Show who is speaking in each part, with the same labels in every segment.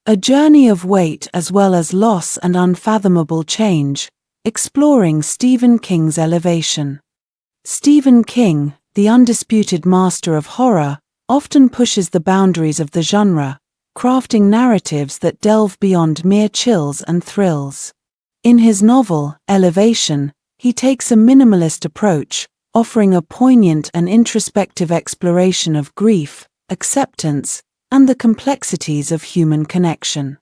Speaker 1: A journey of weight as well as loss and unfathomable change, exploring Stephen King's Elevation. Stephen King, the undisputed master of horror, often pushes the boundaries of the genre, crafting narratives that delve beyond mere chills and thrills. In his novel, Elevation, he takes a minimalist approach, offering a poignant and introspective exploration of grief, acceptance, and the complexities of human connection.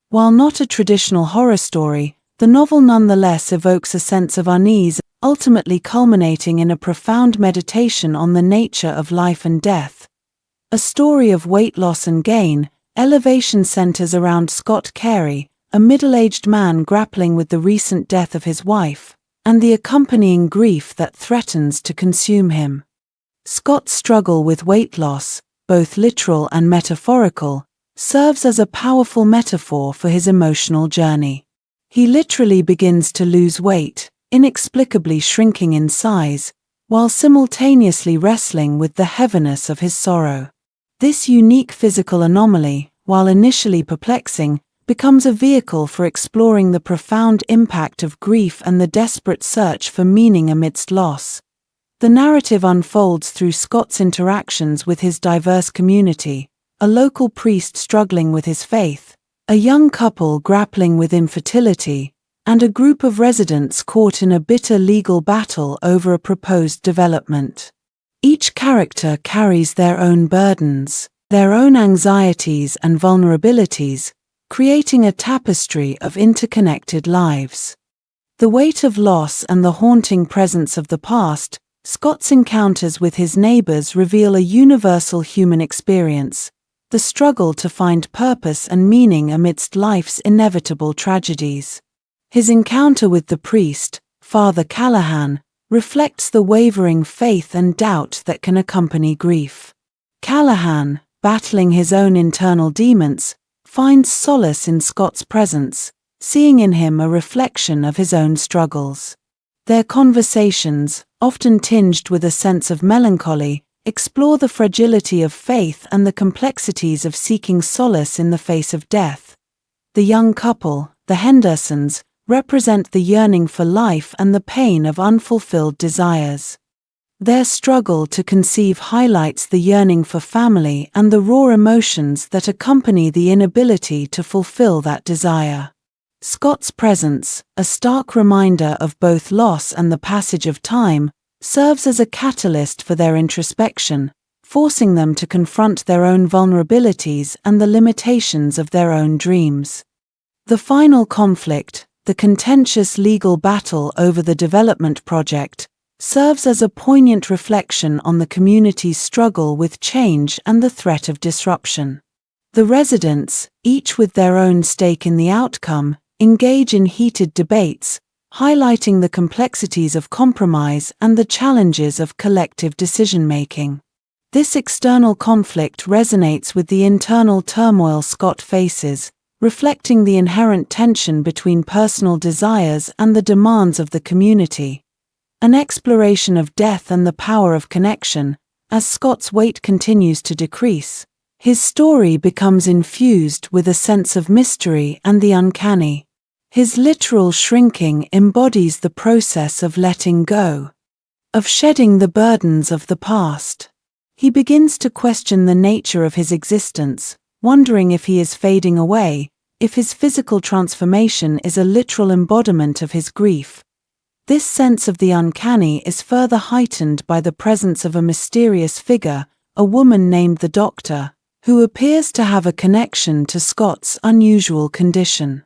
Speaker 1: While not a traditional horror story, the novel nonetheless evokes a sense of unease, ultimately culminating in a profound meditation on the nature of life and death. A story of weight loss and gain, Elevation centers around Scott Carey, a middle-aged man grappling with the recent death of his wife, and the accompanying grief that threatens to consume him. Scott's struggle with weight loss, both literal and metaphorical, serves as a powerful metaphor for his emotional journey. He literally begins to lose weight, inexplicably shrinking in size, while simultaneously wrestling with the heaviness of his sorrow. This unique physical anomaly, while initially perplexing, becomes a vehicle for exploring the profound impact of grief and the desperate search for meaning amidst loss. The narrative unfolds through Scott's interactions with his diverse community, a local priest struggling with his faith, a young couple grappling with infertility, and a group of residents caught in a bitter legal battle over a proposed development. Each character carries their own burdens, their own anxieties and vulnerabilities, creating a tapestry of interconnected lives. The weight of loss and the haunting presence of the past, Scott's encounters with his neighbors reveal a universal human experience, the struggle to find purpose and meaning amidst life's inevitable tragedies. His encounter with the priest, Father Callahan, reflects the wavering faith and doubt that can accompany grief. Callahan, battling his own internal demons, finds solace in Scott's presence, seeing in him a reflection of his own struggles. Their conversations, often tinged with a sense of melancholy, explore the fragility of faith and the complexities of seeking solace in the face of death. The young couple, the Hendersons, represent the yearning for life and the pain of unfulfilled desires. Their struggle to conceive highlights the yearning for family and the raw emotions that accompany the inability to fulfill that desire. Scott's presence, a stark reminder of both loss and the passage of time, serves as a catalyst for their introspection, forcing them to confront their own vulnerabilities and the limitations of their own dreams. The final conflict, the contentious legal battle over the development project, serves as a poignant reflection on the community's struggle with change and the threat of disruption. The residents, each with their own stake in the outcome, engage in heated debates, highlighting the complexities of compromise and the challenges of collective decision-making. This external conflict resonates with the internal turmoil Scott faces, reflecting the inherent tension between personal desires and the demands of the community. An exploration of death and the power of connection. As Scott's weight continues to decrease, his story becomes infused with a sense of mystery and the uncanny. His literal shrinking embodies the process of letting go, of shedding the burdens of the past. He begins to question the nature of his existence, wondering if he is fading away, if his physical transformation is a literal embodiment of his grief. This sense of the uncanny is further heightened by the presence of a mysterious figure, a woman named the Doctor, who appears to have a connection to Scott's unusual condition.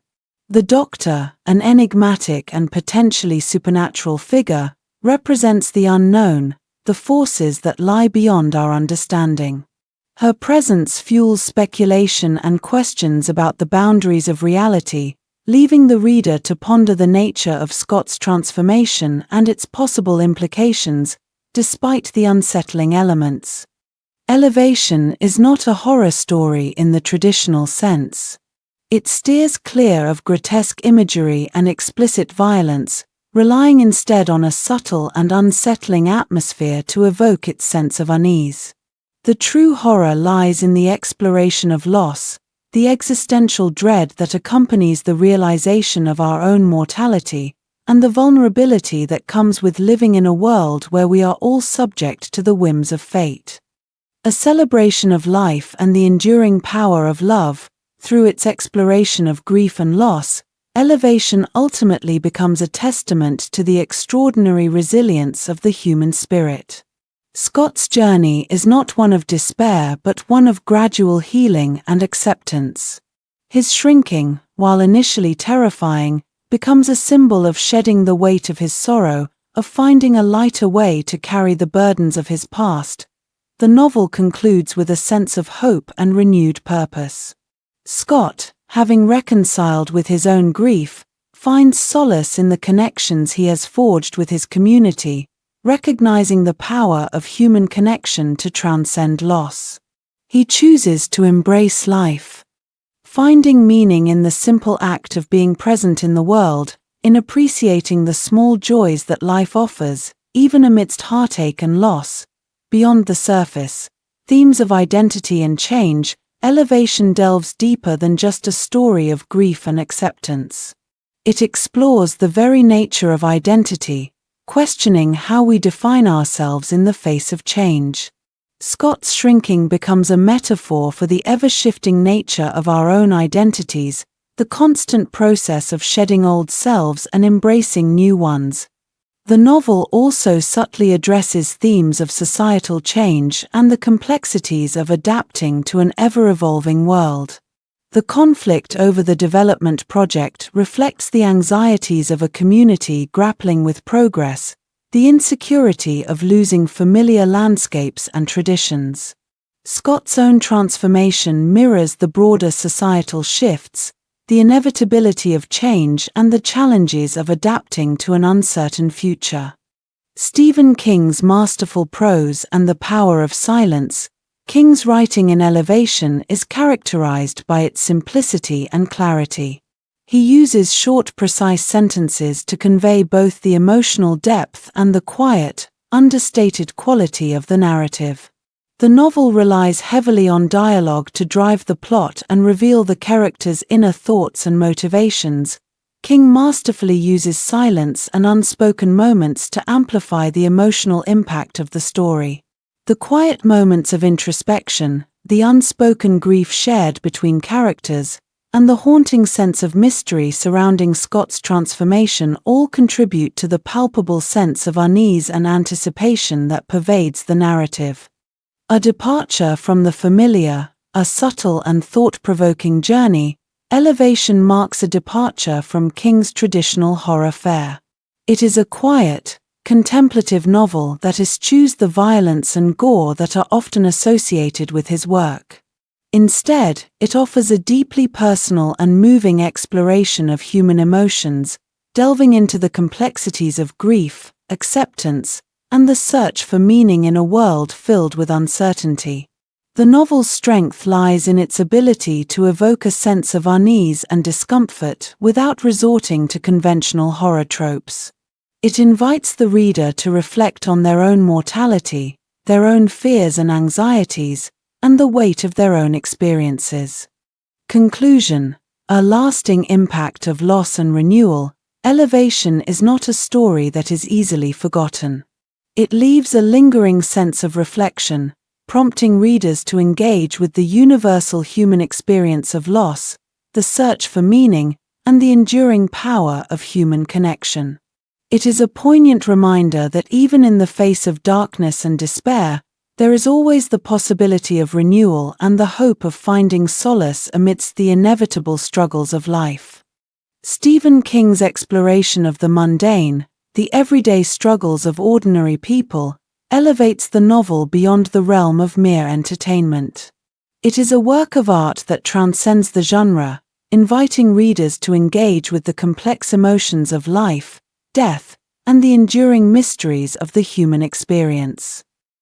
Speaker 1: The Doctor, an enigmatic and potentially supernatural figure, represents the unknown, the forces that lie beyond our understanding. Her presence fuels speculation and questions about the boundaries of reality, leaving the reader to ponder the nature of Scott's transformation and its possible implications, despite the unsettling elements. Elevation is not a horror story in the traditional sense. It steers clear of grotesque imagery and explicit violence, relying instead on a subtle and unsettling atmosphere to evoke its sense of unease. The true horror lies in the exploration of loss, the existential dread that accompanies the realization of our own mortality, and the vulnerability that comes with living in a world where we are all subject to the whims of fate. A celebration of life and the enduring power of love, through its exploration of grief and loss, Elevation ultimately becomes a testament to the extraordinary resilience of the human spirit. Scott's journey is not one of despair but one of gradual healing and acceptance. His shrinking, while initially terrifying, becomes a symbol of shedding the weight of his sorrow, of finding a lighter way to carry the burdens of his past. The novel concludes with a sense of hope and renewed purpose. Scott, having reconciled with his own grief, finds solace in the connections he has forged with his community, recognizing the power of human connection to transcend loss. He chooses to embrace life, finding meaning in the simple act of being present in the world, in appreciating the small joys that life offers, even amidst heartache and loss. Beyond the surface, themes of identity and change, Elevation delves deeper than just a story of grief and acceptance. It explores the very nature of identity, questioning how we define ourselves in the face of change. Scott's shrinking becomes a metaphor for the ever-shifting nature of our own identities, the constant process of shedding old selves and embracing new ones. The novel also subtly addresses themes of societal change and the complexities of adapting to an ever-evolving world. The conflict over the development project reflects the anxieties of a community grappling with progress, the insecurity of losing familiar landscapes and traditions. Scott's own transformation mirrors the broader societal shifts, the inevitability of change and the challenges of adapting to an uncertain future. Stephen King's masterful prose and the power of silence, King's writing in Elevation is characterized by its simplicity and clarity. He uses short, precise sentences to convey both the emotional depth and the quiet, understated quality of the narrative. The novel relies heavily on dialogue to drive the plot and reveal the characters' inner thoughts and motivations. King masterfully uses silence and unspoken moments to amplify the emotional impact of the story. The quiet moments of introspection, the unspoken grief shared between characters, and the haunting sense of mystery surrounding Scott's transformation all contribute to the palpable sense of unease and anticipation that pervades the narrative. A departure from the familiar, a subtle and thought-provoking journey, Elevation marks a departure from King's traditional horror fare. It is a quiet, contemplative novel that eschews the violence and gore that are often associated with his work. Instead, it offers a deeply personal and moving exploration of human emotions, delving into the complexities of grief, acceptance, and the search for meaning in a world filled with uncertainty. The novel's strength lies in its ability to evoke a sense of unease and discomfort without resorting to conventional horror tropes. It invites the reader to reflect on their own mortality, their own fears and anxieties, and the weight of their own experiences. Conclusion: a lasting impact of loss and renewal, Elevation is not a story that is easily forgotten. It leaves a lingering sense of reflection, prompting readers to engage with the universal human experience of loss, the search for meaning, and the enduring power of human connection. It is a poignant reminder that even in the face of darkness and despair, there is always the possibility of renewal and the hope of finding solace amidst the inevitable struggles of life. Stephen King's exploration of the mundane, the everyday struggles of ordinary people, elevates the novel beyond the realm of mere entertainment. It is a work of art that transcends the genre, inviting readers to engage with the complex emotions of life, death, and the enduring mysteries of the human experience.